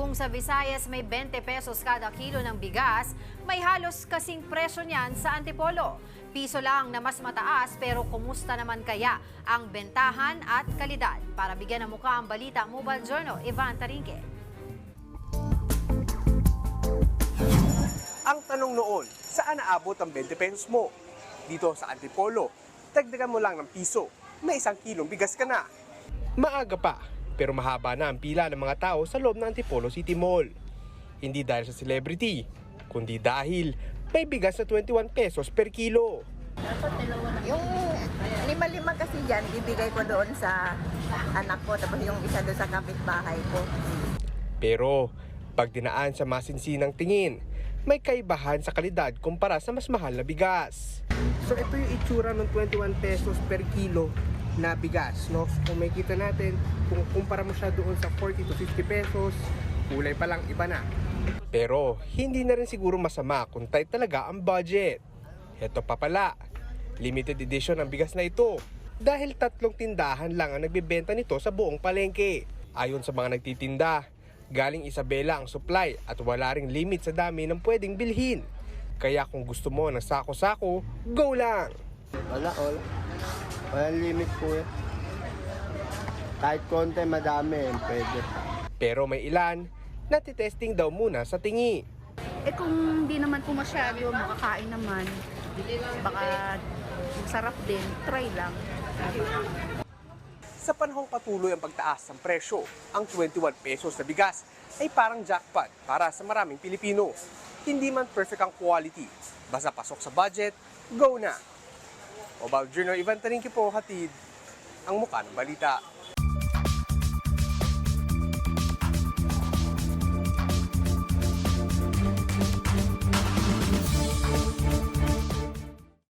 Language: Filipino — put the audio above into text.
Kung sa Visayas may 20 pesos kada kilo ng bigas, may halos kasing presyo niyan sa Antipolo. Piso lang na mas mataas pero kumusta naman kaya ang bentahan at kalidad? Para bigyan ng muka ang balita, Mobile Journal, Ivan Tarinque. Ang tanong noon, saan naabot ang 20 pesos mo? Dito sa Antipolo, dagdagan mo lang ng piso, may 1 kilong bigas ka na. Maaga pa, pero mahaba na ang pila ng mga tao sa loob ng Antipolo City Mall. Hindi dahil sa celebrity, kundi dahil may bigas na 21 pesos per kilo. Yung lima-lima kasi dyan, ibigay ko doon sa anak ko, tapos yung isa doon sa kapitbahay ko. Pero pag dinaan sa masinsinang tingin, may kaibahan sa kalidad kumpara sa mas mahal na bigas. So ito yung itsura ng 21 pesos per kilo na bigas, no? So, kung makikita natin, kung kumpara mo siya doon sa 40 to 50 pesos, kulay pa lang iba na. Pero hindi na rin siguro masama kung tight talaga ang budget. Ito pa pala, limited edition ang bigas na ito dahil 3 tindahan lang ang nagbebenta nito sa buong palengke. Ayon sa mga nagtitinda, galing Isabela ang supply at wala ring limit sa dami ng pwedeng bilhin. Kaya kung gusto mo ng sako-sako, go lang! Wala. Walang limit po eh. Kahit konti, madami, pwede. Pero may ilan, natitesting daw muna sa tingi. Eh kung di naman po masyado, makakain naman. Baka masarap din, try lang. Sa panahong patuloy ang pagtaas ng presyo, ang 21 pesos na bigas ay parang jackpot para sa maraming Pilipino. Hindi man perfect ang quality, basta pasok sa budget, go na! Mobile Journal, Ivan Tarinque po, hatid ang muka ng balita.